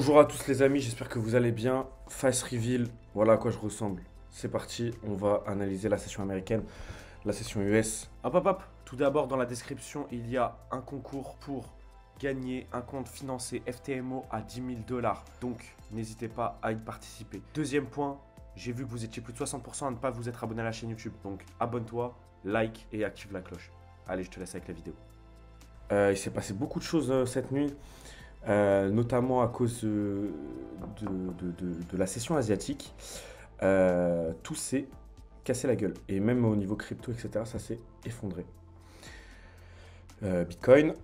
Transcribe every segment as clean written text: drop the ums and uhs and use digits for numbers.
Bonjour à tous les amis, j'espère que vous allez bien. Face reveal, voilà à quoi je ressemble. C'est parti, on va analyser la session américaine, la session US. Hop hop hop. Tout d'abord, dans la description, il y a un concours pour gagner un compte financé FTMO à 10 000 dollars. Donc, n'hésitez pas à y participer. Deuxième point, j'ai vu que vous étiez plus de 60% à ne pas vous être abonné à la chaîne YouTube. Donc, abonne-toi, like et active la cloche. Allez, je te laisse avec la vidéo. Il s'est passé beaucoup de choses cette nuit. Notamment à cause de la session asiatique, tout s'est cassé la gueule. Et même au niveau crypto, etc., ça s'est effondré. Bitcoin,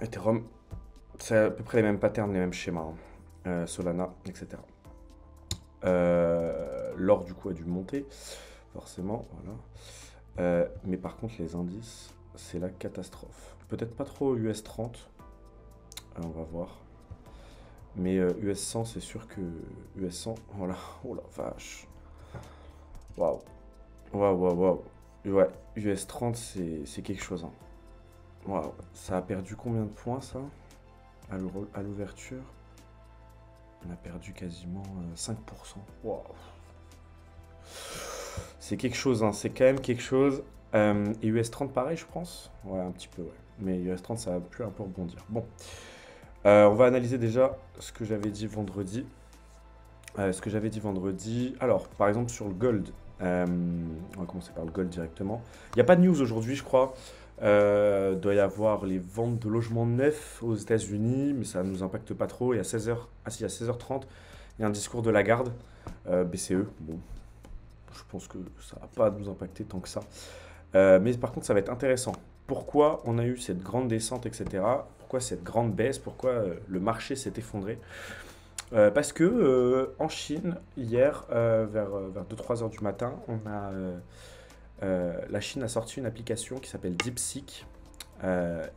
Ethereum, c'est à peu près les mêmes patterns, les mêmes schémas. Solana, etc. L'or, du coup, a dû monter, forcément. Voilà. Mais par contre, les indices, c'est la catastrophe. Peut-être pas trop US 30. On va voir. Mais US 100, c'est sûr que US 100, voilà. Oh la vache. Waouh. Waouh, waouh, waouh. Ouais, US 30, c'est quelque chose. Hein. Waouh. Ça a perdu combien de points, ça, à l'ouverture? On a perdu quasiment 5%. Waouh. C'est quelque chose, hein. C'est quand même quelque chose. Et US 30, pareil, je pense. Ouais, un petit peu, ouais. Mais US 30, ça a pu un peu rebondir. Bon. On va analyser déjà ce que j'avais dit vendredi. Alors, par exemple, sur le gold, on va commencer par le gold directement. Il n'y a pas de news aujourd'hui, je crois. Doit y avoir les ventes de logements neufs aux États-Unis, mais ça ne nous impacte pas trop. Il y a 16h, ah si, il y a 16h30, il y a un discours de Lagarde, BCE. Bon, je pense que ça ne va pas nous impacter tant que ça. Mais par contre, ça va être intéressant. Pourquoi on a eu cette grande descente, etc. Pourquoi cette grande baisse? Pourquoi le marché s'est effondré? Parce que en Chine, hier, vers 2-3 heures du matin, la Chine a sorti une application qui s'appelle DeepSeek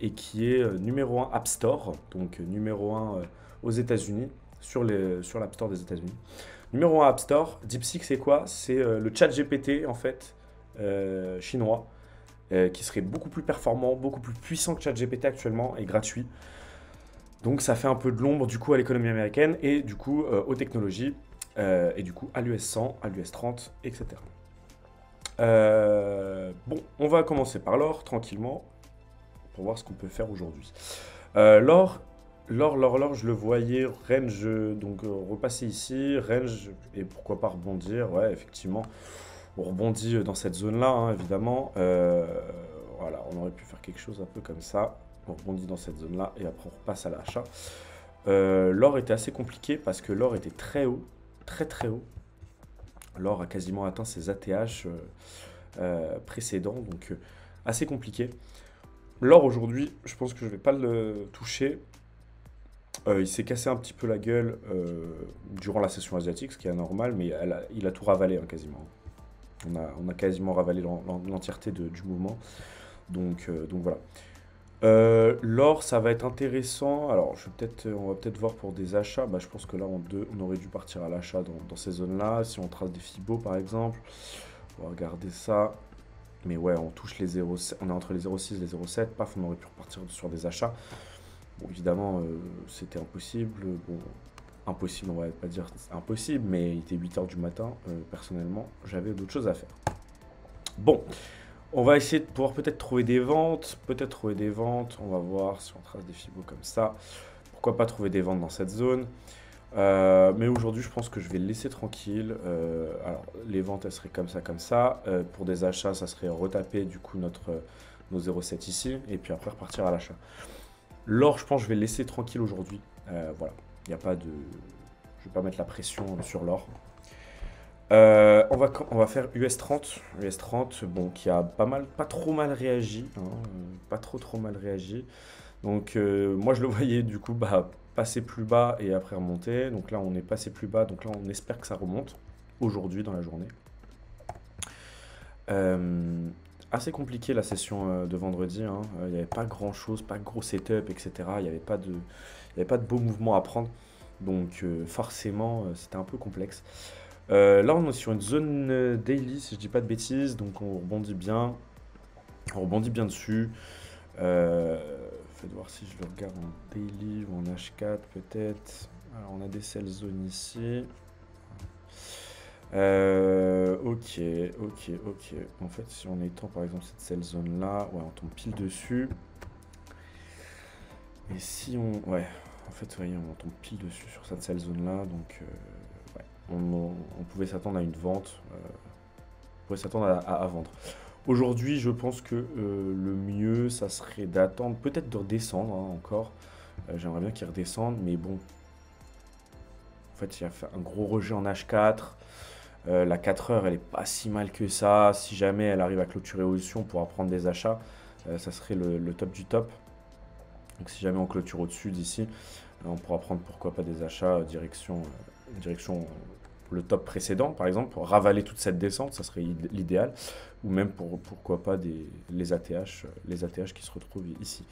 et qui est numéro 1 App Store, donc numéro 1 aux États-Unis, sur l'App Store des États-Unis. Numéro 1 App Store, DeepSeek, c'est quoi? C'est le chat GPT, en fait, chinois, qui serait beaucoup plus performant, beaucoup plus puissant que ChatGPT actuellement et gratuit. Donc ça fait un peu de l'ombre du coup à l'économie américaine et du coup aux technologies et du coup à l'US 100, à l'US 30, etc. Bon, on va commencer par l'or tranquillement pour voir ce qu'on peut faire aujourd'hui. L'or, je le voyais range, donc repasser ici, range et pourquoi pas rebondir. Ouais, effectivement, on rebondit dans cette zone-là, hein, évidemment. Voilà, on aurait pu faire quelque chose un peu comme ça. On rebondit dans cette zone-là et après on repasse à l'achat. L'or était assez compliqué parce que l'or était très haut, très très haut. L'or a quasiment atteint ses ATH précédents, donc assez compliqué. L'or aujourd'hui, je pense que je ne vais pas le toucher. Il s'est cassé un petit peu la gueule durant la session asiatique, ce qui est anormal, mais il a tout ravalé hein, quasiment. On a quasiment ravalé l'entièreté du mouvement. Donc voilà. L'or, ça va être intéressant. Alors, on va peut-être voir pour des achats. Bah, je pense que là, on aurait dû partir à l'achat dans ces zones-là. Si on trace des Fibo, par exemple, on va regarder ça. Mais ouais, on touche les 0,7, on est entre les 0,6 et les 0,7. Paf, on aurait pu repartir sur des achats. Bon, évidemment, c'était impossible. Bon, impossible, on va pas dire impossible, mais il était 8 h du matin. Personnellement, j'avais d'autres choses à faire. Bon. On va essayer de pouvoir peut-être trouver des ventes. On va voir si on trace des fibos comme ça. Pourquoi pas trouver des ventes dans cette zone. Mais aujourd'hui, je pense que je vais le laisser tranquille. Alors, les ventes, elles seraient comme ça. Pour des achats, ça serait retaper du coup nos 0,7 ici. Et puis après, repartir à l'achat. L'or, je pense que je vais le laisser tranquille aujourd'hui. Voilà. Il n'y a pas de... Je vais pas mettre la pression sur l'or. On va faire US 30, bon, qui a pas trop mal réagi, hein, pas trop mal réagi. Donc moi je le voyais du coup passer plus bas et après remonter. Donc là on est passé plus bas, donc là on espère que ça remonte aujourd'hui dans la journée. Assez compliqué la session de vendredi, hein. Il n'y avait pas grand chose, pas de gros setup, etc. Il n'y avait pas de beaux mouvements à prendre. Donc forcément c'était un peu complexe. Là, on est sur une zone daily, si je dis pas de bêtises, donc on rebondit bien dessus. Faites voir si je le regarde en daily ou en H4 peut-être. Alors on a des sell zones ici. Ok, ok, ok. En fait, si on étend par exemple cette sell zone là, ouais, on tombe pile dessus. Et si on... Ouais, en fait, vous voyez, on tombe pile dessus sur cette sell zone là, donc ouais, on pouvait s'attendre à une vente. On pouvait s'attendre à vendre. Aujourd'hui, je pense que le mieux, ça serait d'attendre, peut-être de redescendre hein, encore. J'aimerais bien qu'il redescende, mais bon. En fait, il a fait un gros rejet en H4. La 4 heures, elle est pas si mal que ça. Si jamais elle arrive à clôturer au-dessus, on pourra prendre des achats. Ça serait le top du top. Donc si jamais on clôture au-dessus d'ici, on pourra prendre pourquoi pas des achats direction le top précédent, par exemple, pour ravaler toute cette descente, ça serait l'idéal. Ou même pourquoi pas les ATH qui se retrouvent ici.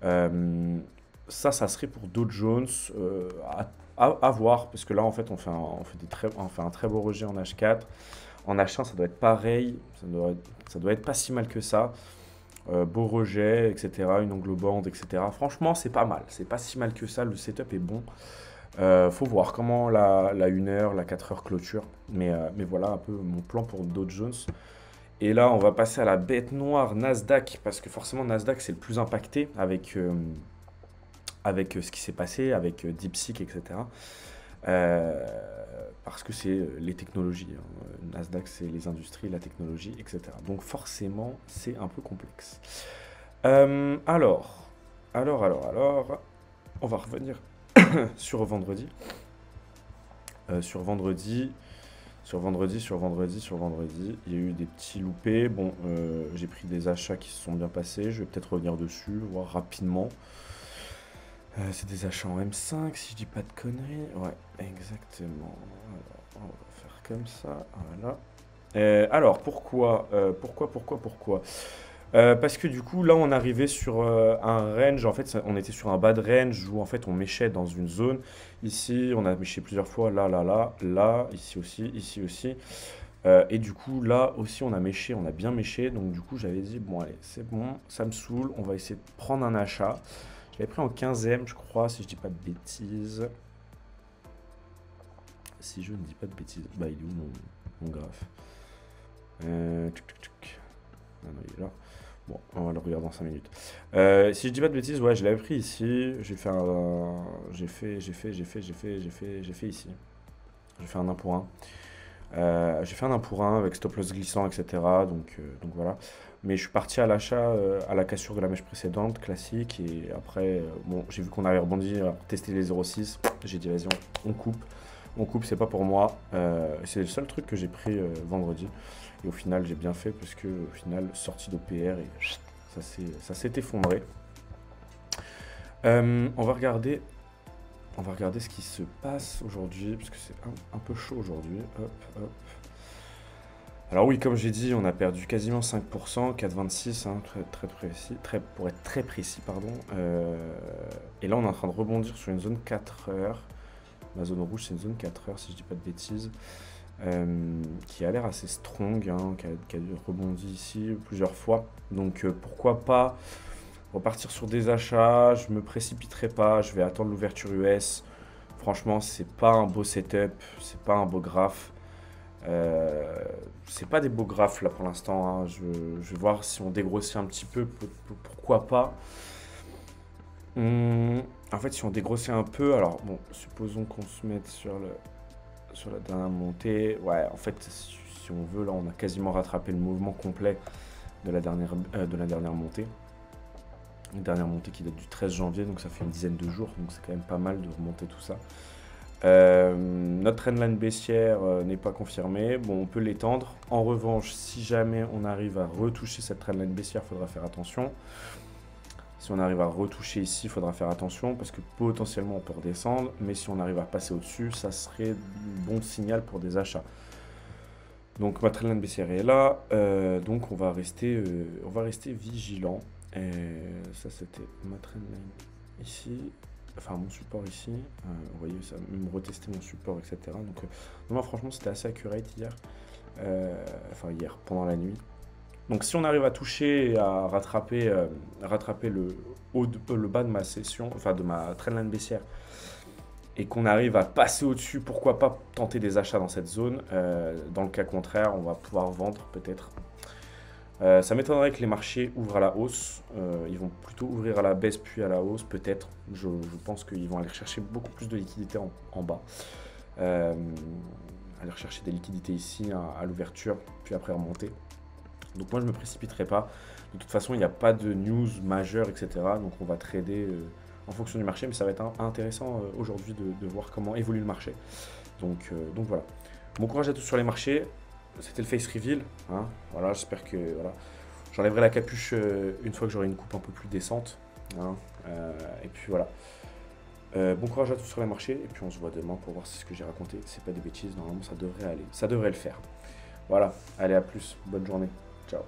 Ça serait pour Dow Jones à voir, parce que là, en fait, on fait un très beau rejet en H4. En H1, ça doit être pareil, ça doit être pas si mal que ça. Beau rejet, etc., une angle-bande, etc. Franchement, c'est pas mal, c'est pas si mal que ça, le setup est bon. Faut voir comment la 1 heure, la 4 heures clôture, mais voilà un peu mon plan pour Dow Jones. Et là, on va passer à la bête noire Nasdaq, parce que forcément, Nasdaq, c'est le plus impacté avec ce qui s'est passé, avec DeepSeek, etc. Parce que c'est les technologies. Hein. Nasdaq, c'est les industries, la technologie, etc. Donc forcément, c'est un peu complexe. Alors, on va revenir sur vendredi. Sur vendredi, il y a eu des petits loupés. Bon, j'ai pris des achats qui se sont bien passés. Je vais peut-être revenir dessus, voir rapidement. C'est des achats en M5, si je dis pas de conneries. Ouais, exactement. Alors, on va faire comme ça. Voilà. Alors, pourquoi parce que du coup, là, on arrivait sur un range. En fait, on était sur un bas de range où en fait, on méchait dans une zone. Ici, on a méché plusieurs fois. Là, ici aussi. Et du coup, là aussi, on a bien méché. Donc, du coup, j'avais dit, bon, allez, c'est bon, ça me saoule. On va essayer de prendre un achat. Je l'avais pris en 15e, je crois, si je dis pas de bêtises. Si je ne dis pas de bêtises. Bah, il est où mon graphe Ah non, il est là. Bon, on va le regarder dans 5 minutes. Si je dis pas de bêtises, ouais, je l'avais pris ici. J'ai fait ici. J'ai fait un 1 pour 1. J'ai fait un 1 pour 1 avec stop loss glissant, etc. Donc voilà. Mais je suis parti à l'achat à la cassure de la mèche précédente, classique. Et après, bon, j'ai vu qu'on avait rebondi, tester les 0,6. J'ai dit, vas-y, on coupe. On coupe, c'est pas pour moi. C'est le seul truc que j'ai pris vendredi. Et au final, j'ai bien fait, parce que au final, sortie d'OPR et ça s'est effondré. On va regarder ce qui se passe aujourd'hui, parce que c'est un peu chaud aujourd'hui. Hop. Alors oui, comme j'ai dit, on a perdu quasiment 5%, 4,26, hein, très précis, pour être très précis, pardon. Et là, on est en train de rebondir sur une zone 4 heures. La zone rouge, c'est une zone 4 heures, si je dis pas de bêtises, qui a l'air assez strong, hein, qui a rebondi ici plusieurs fois. Donc pourquoi pas repartir sur des achats, je me précipiterai pas, je vais attendre l'ouverture US. Franchement, c'est pas un beau setup, c'est pas un beau graphe. C'est pas des beaux graphes là pour l'instant. Hein. Je vais voir si on dégrossit un petit peu, pourquoi pas. En fait, si on dégrossit un peu, alors bon, supposons qu'on se mette sur la dernière montée. Ouais, en fait, si on veut, là, on a quasiment rattrapé le mouvement complet de la dernière montée. Une dernière montée qui date du 13 janvier, donc ça fait une dizaine de jours, donc c'est quand même pas mal de remonter tout ça. Notre trendline baissière n'est pas confirmée. Bon, on peut l'étendre. En revanche, si jamais on arrive à retoucher cette trendline baissière, il faudra faire attention. Si on arrive à retoucher ici, il faudra faire attention parce que potentiellement on peut redescendre. Mais si on arrive à passer au-dessus, ça serait un bon signal pour des achats. Donc ma trendline baissière est là. Donc on va rester vigilant. Ça, c'était ma trendline ici. Enfin, mon support ici. Vous voyez, ça va même retester mon support, etc. Donc, non, franchement, c'était assez accurate hier. Enfin, hier, pendant la nuit. Donc, si on arrive à toucher et à rattraper le bas de ma session, enfin de ma trendline baissière, et qu'on arrive à passer au-dessus, pourquoi pas tenter des achats dans cette zone. Dans le cas contraire, on va pouvoir vendre peut-être. Ça m'étonnerait que les marchés ouvrent à la hausse. Ils vont plutôt ouvrir à la baisse puis à la hausse, peut-être. Je pense qu'ils vont aller chercher beaucoup plus de liquidités en bas. Aller chercher des liquidités ici à l'ouverture, puis après remonter. Donc moi je ne me précipiterai pas. De toute façon, il n'y a pas de news majeure, etc. Donc on va trader en fonction du marché, mais ça va être intéressant aujourd'hui de voir comment évolue le marché. Donc voilà. Bon courage à tous sur les marchés. C'était le face reveal. Hein. Voilà, j'espère que voilà. J'enlèverai la capuche une fois que j'aurai une coupe un peu plus décente. Hein. Et puis voilà. Bon courage à tous sur les marchés. Et puis on se voit demain pour voir si ce que j'ai raconté, c'est pas des bêtises. Normalement, ça devrait aller. Ça devrait le faire. Voilà. Allez, à plus. Bonne journée. Ciao.